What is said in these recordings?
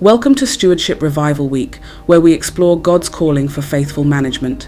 Welcome to Stewardship Revival Week, where we explore God's calling for faithful management.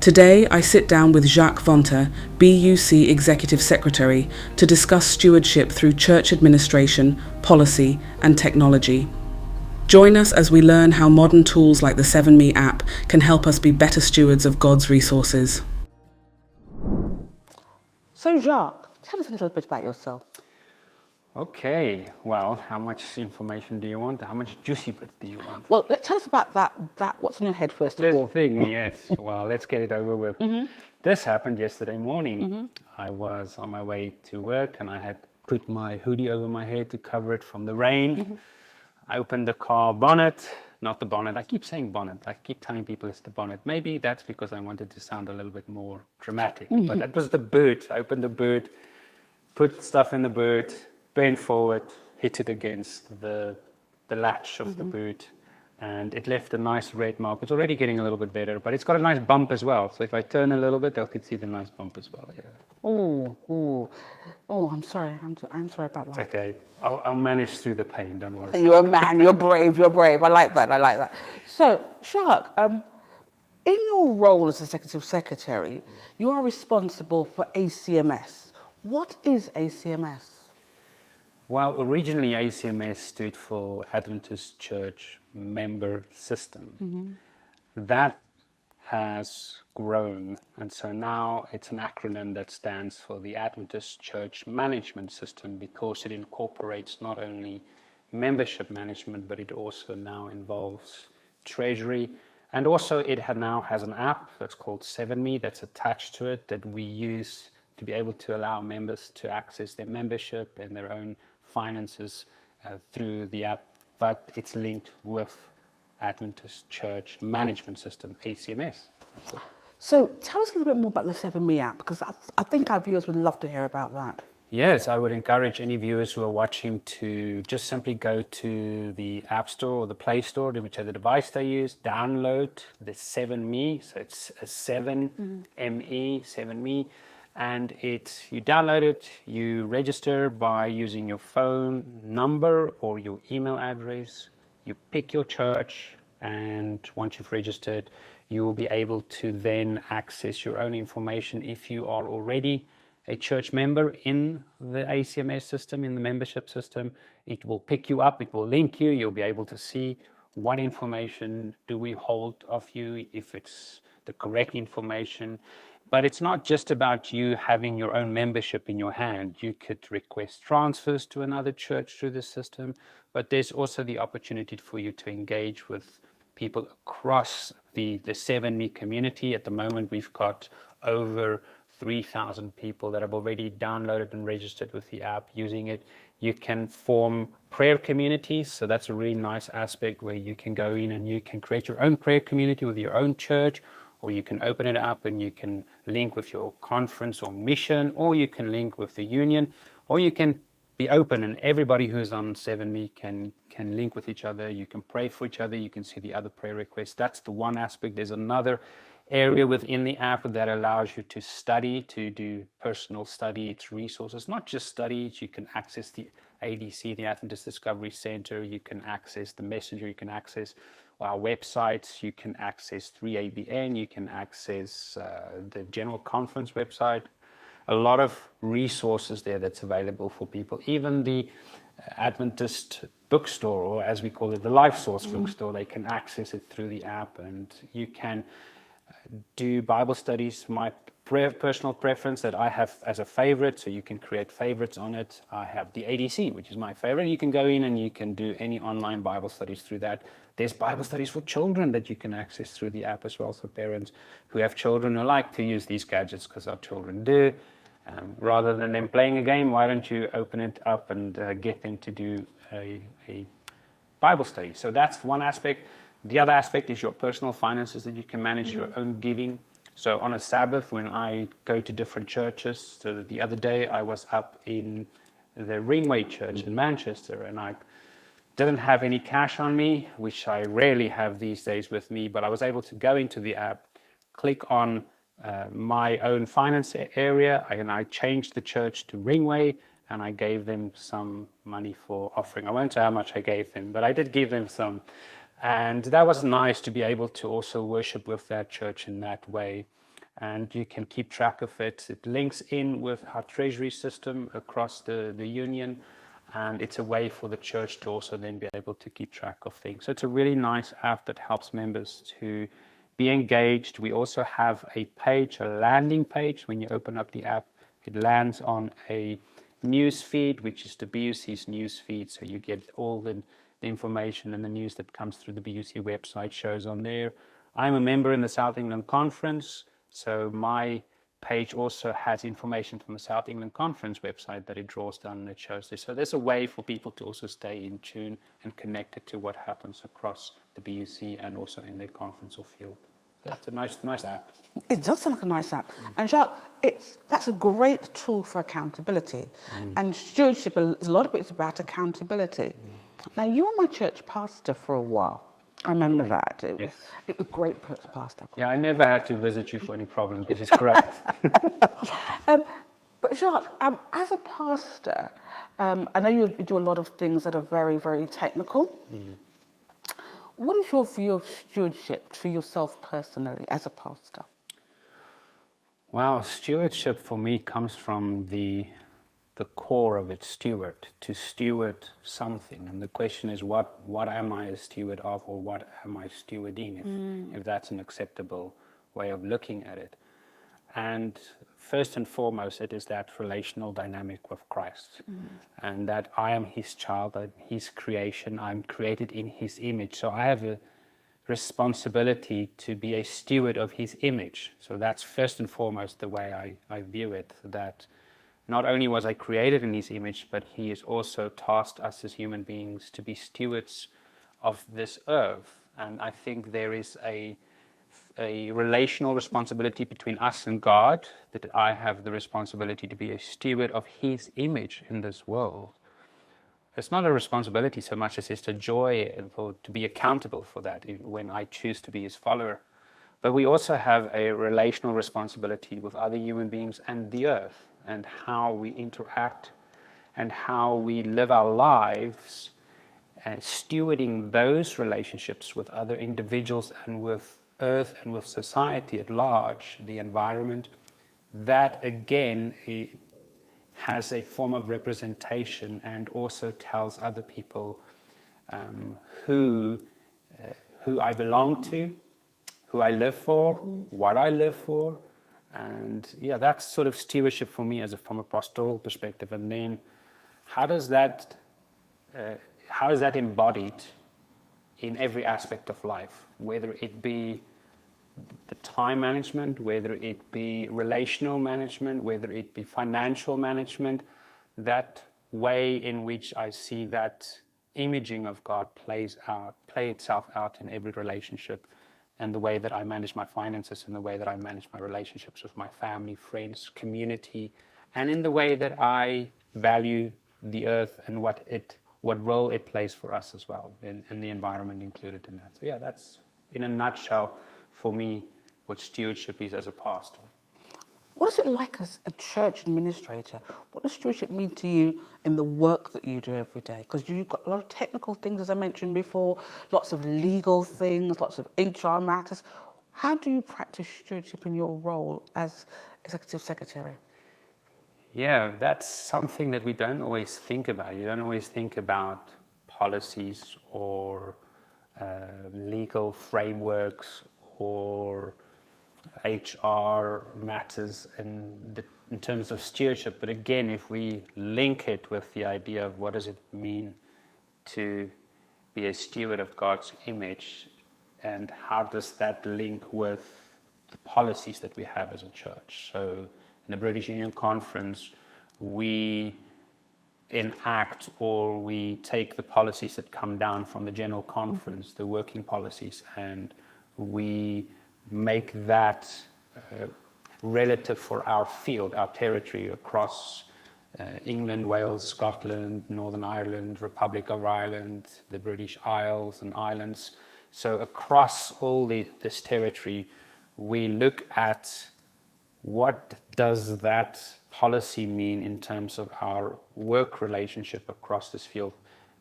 Today, I sit down with Jacques, BUC Executive Secretary, to discuss stewardship through church administration, policy, and technology. Join us as we learn how modern tools like the 7Me app can help us be better stewards of God's resources. So Jacques, tell us a little bit about yourself. Okay, well, how much information do you want? How much juicy bits do you want? Well, tell us about that what's on your head first of This all. thing, yes. Well, let's get it over with. This happened yesterday morning. I was on my way to work and I had put my hoodie over my head to cover it from the rain. I opened the car bonnet, not the bonnet. I keep saying bonnet. I keep telling people it's the bonnet. Maybe that's because I wanted to sound a little bit more dramatic. But that was the boot. I opened the boot, put stuff in the boot, bent forward, hit it against the latch of the boot, and it left a nice red mark. It's already getting a little bit better, but it's got a nice bump as well. So if I turn a little bit, they could see the nice bump as well. Yeah. Oh, I'm sorry. I'm sorry about that. Okay, I'll manage through the pain. Don't worry. You're a man. You're brave. You're brave. I like that. So, Jacques, in your role as Executive Secretary, you are responsible for ACMS. What is ACMS? Well, originally ACMS stood for Adventist Church Member System. That has grown, and so now it's an acronym that stands for the Adventist Church Management System, because it incorporates not only membership management, but it also now involves treasury, and also it now has an app that's called 7Me that's attached to it that we use to be able to allow members to access their membership and their own finances through the app, but it's linked with Adventist Church Management System, ACMS. So tell us a little bit more about the 7Me app, because I think our viewers would love to hear about that. Yes, I would encourage any viewers who are watching to just simply go to the App Store or the Play Store, whichever device they use, download the 7Me, so it's a 7ME, 7Me, and you download it, you register by using your phone number or your email address, you pick your church, and once you've registered, you will be able to then access your own information. If you are already a church member in the ACMS system, in the membership system, it will pick you up, it will link you, you'll be able to see what information do we hold of you, if it's the correct information. But it's not just about you having your own membership in your hand. You could request transfers to another church through the system, but there's also the opportunity for you to engage with people across the 7Me community. At the moment, we've got over 3,000 people that have already downloaded and registered with the app using it. You can form prayer communities, so that's a really nice aspect where you can go in and you can create your own prayer community with your own church, or you can open it up and you can link with your conference or mission, or you can link with the union, or you can be open and everybody who's on 7Me can link with each other. You can pray for each other. You can see the other prayer requests. That's the one aspect. There's another area within the app that allows you to study, to do personal study. It's resources, not just studies. You can access the ADC, the Adventist Discovery Center. You can access the Messenger. You can access our websites. You can access 3ABN. You can access the General Conference website. A lot of resources there that's available for people. Even the Adventist bookstore, or as we call it, the Life Source bookstore, they can access it through the app, and you can do Bible studies. My personal preference that I have as a favorite, so you can create favorites on it. I have the ADC, which is my favorite. You can go in and you can do any online Bible studies through that. There's Bible studies for children that you can access through the app as well. So parents who have children who like to use these gadgets, because our children do, rather than them playing a game, why don't you open it up and get them to do a Bible study? So that's one aspect. The other aspect is your personal finances, that you can manage your own giving. So on a Sabbath, when I go to different churches, so the other day I was up in the Ringway Church in Manchester, and I didn't have any cash on me, which I rarely have these days with me, but I was able to go into the app, click on my own finance area, and I changed the church to Ringway, and I gave them some money for offering. I won't say how much I gave them, but I did give them some. And that was nice to be able to also worship with that church in that way. And you can keep track of it. It links in with our treasury system across the union. And it's a way for the church to also then be able to keep track of things. So it's a really nice app that helps members to be engaged. We also have a page, a landing page. When you open up the app, it lands on a news feed, which is the BUC's news feed. So you get all the information and the news that comes through the BUC website shows on there. I'm a member in the South England Conference, so my page also has information from the South England Conference website that it draws down and it shows there. So there's a way for people to also stay in tune and connected to what happens across the BUC and also in their conference or field. So that's a nice app. It does sound like a nice app. And Jacques, that's a great tool for accountability. And stewardship, a lot of it's about accountability. Now, you were my church pastor for a while. I remember that. It was great pastor. Yeah, I never had to visit you for any problems. This is correct. But Jacques, as a pastor, I know you do a lot of things that are very, very technical. What is your view of stewardship for yourself personally as a pastor? Well, stewardship for me comes from the core of it, to steward something. And the question is, what am I a steward of, or what am I stewarding, if that's an acceptable way of looking at it. And first and foremost, it is that relational dynamic with Christ. And that I am his child, I'm his creation, I'm created in his image. So I have a responsibility to be a steward of his image. So that's first and foremost the way I view it, that not only was I created in his image, but he has also tasked us as human beings to be stewards of this earth. And I think there is a relational responsibility between us and God, that I have the responsibility to be a steward of his image in this world. It's not a responsibility so much as it's a joy to be accountable for that when I choose to be his follower. But we also have a relational responsibility with other human beings and the earth, and how we interact and how we live our lives, and stewarding those relationships with other individuals and with earth and with society at large, the environment. That again has a form of representation and also tells other people who I belong to, who I live for, what I live for. And yeah, that's sort of stewardship for me from a pastoral perspective. And then how is that embodied in every aspect of life, whether it be the time management, whether it be relational management, whether it be financial management, that way in which I see that imaging of God play itself out in every relationship, and the way that I manage my finances, and the way that I manage my relationships with my family, friends, community, and in the way that I value the earth and what role it plays for us as well, and the environment included in that. So yeah, that's in a nutshell for me what stewardship is as a pastor. What is it like as a church administrator? What does stewardship mean to you in the work that you do every day? Because you've got a lot of technical things, as I mentioned before, lots of legal things, lots of HR matters. How do you practice stewardship in your role as executive secretary? Yeah, that's something that we don't always think about. You don't always think about policies or legal frameworks or HR matters in terms of stewardship. But again, if we link it with the idea of what does it mean to be a steward of God's image, and how does that link with the policies that we have as a church. So in the British Union Conference, we enact or we take the policies that come down from the General Conference, the working policies, and we make that relative for our field, our territory across England, Wales, Scotland, Northern Ireland, Republic of Ireland, the British Isles and Islands. So across all this territory, we look at what does that policy mean in terms of our work relationship across this field?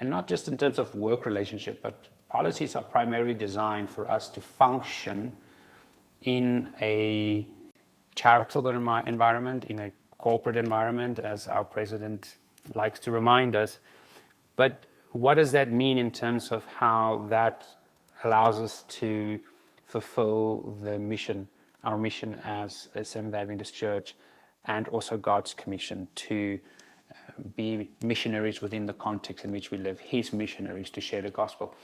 And not just in terms of work relationship, but policies are primarily designed for us to function in a charitable environment, in a corporate environment, as our president likes to remind us. But what does that mean in terms of how that allows us to fulfill the mission, our mission as a Seventh-day Adventist Church, and also God's commission to be missionaries within the context in which we live, His missionaries to share the gospel.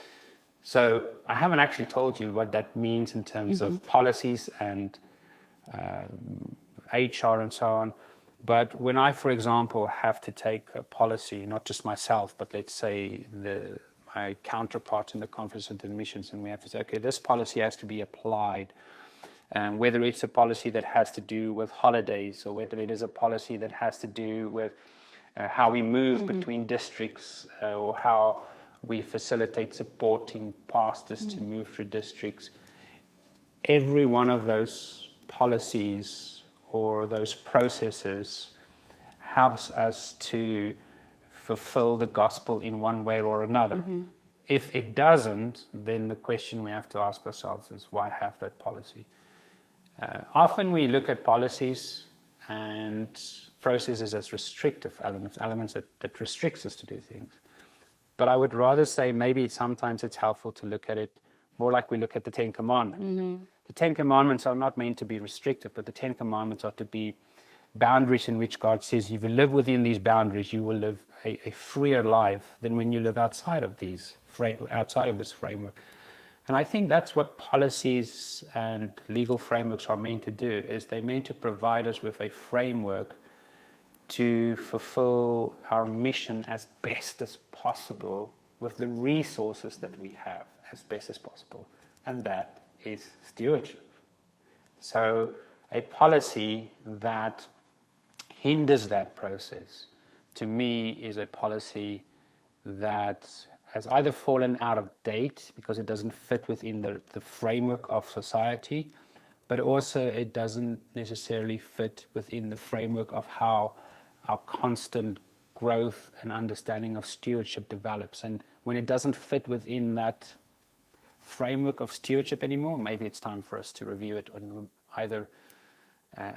So I haven't actually told you what that means in terms of policies and HR and so on. But when I, for example, have to take a policy, not just myself, but let's say my counterpart in the Conference of the Missions, and we have to say, okay, this policy has to be applied. Whether it's a policy that has to do with holidays, or whether it is a policy that has to do with how we move between districts, or how we facilitate supporting pastors to move through districts. Every one of those policies or those processes helps us to fulfill the gospel in one way or another. If it doesn't, then the question we have to ask ourselves is, why have that policy? Often we look at policies and processes as restrictive elements that restricts us to do things. But I would rather say maybe sometimes it's helpful to look at it more like we look at the Ten Commandments. The Ten Commandments are not meant to be restrictive, but the Ten Commandments are to be boundaries in which God says, if you live within these boundaries, you will live a freer life than when you live outside of this framework. And I think that's what policies and legal frameworks are meant to do, is they're meant to provide us with a framework to fulfill our mission as best as possible with the resources that we have as best as possible. And that is stewardship. So a policy that hinders that process, to me, is a policy that has either fallen out of date because it doesn't fit within the framework of society, but also it doesn't necessarily fit within the framework of how our constant growth and understanding of stewardship develops. And when it doesn't fit within that framework of stewardship anymore, maybe it's time for us to review it and either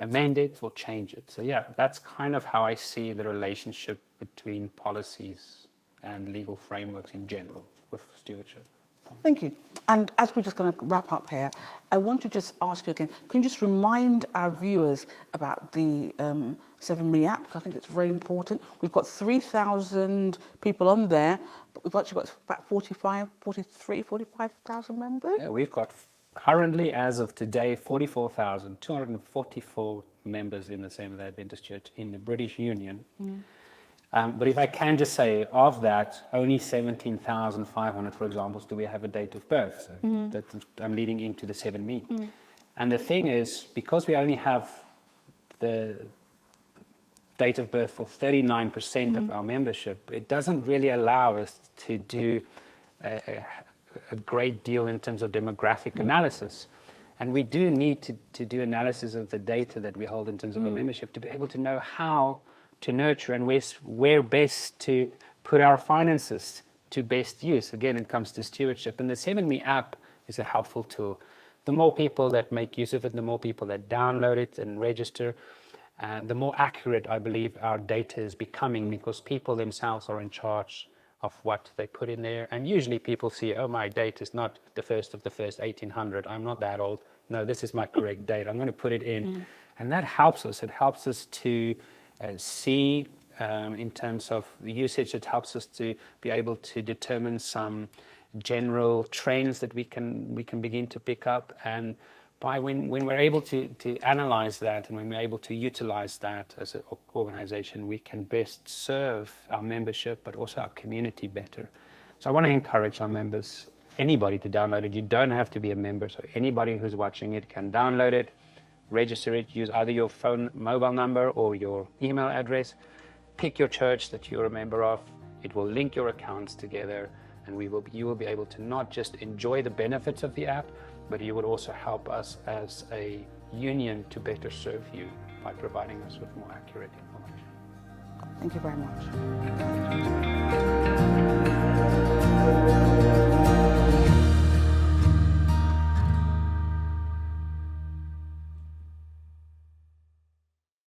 amend it or change it. So yeah, that's kind of how I see the relationship between policies and legal frameworks in general with stewardship. Thank you. And as we're just going to wrap up here, I want to just ask you again, can you just remind our viewers about the 7Me app? Because I think it's very important. We've got 3,000 people on there, but we've actually got about 45,000 members. Yeah, we've got currently, as of today, 44,244 members in the Seventh-day Adventist Church in the British Union. But if I can just say, of that, only 17,500, for example, do we have a date of birth. So that I'm leading into the 7Me. And the thing is, because we only have the date of birth for 39% of our membership, it doesn't really allow us to do a great deal in terms of demographic analysis. And we do need to do analysis of the data that we hold in terms of our membership to be able to know how to nurture and where best to put our finances to best use. Again, it comes to stewardship. And the 7Me app is a helpful tool. The more people that make use of it, the more people that download it and register, the more accurate, I believe, our data is becoming, because people themselves are in charge of what they put in there. And usually people see, oh, my date is not the 1st of the 1st, 1800. I'm not that old. No, this is my correct date. I'm going to put it in. And that helps us. It helps us to see in terms of the usage. It helps us to be able to determine some general trends that we can begin to pick up. And when we're able to analyze that, and when we're able to utilize that as an organization, we can best serve our membership, but also our community better. So I want to encourage our members, anybody, to download it. You don't have to be a member, so anybody who's watching it can download it, register it, use either your phone mobile number or your email address. Pick your church that you're a member of. It will link your accounts together, and you will be able to not just enjoy the benefits of the app, but you will also help us as a union to better serve you. by providing us with more accurate information. Thank you very much.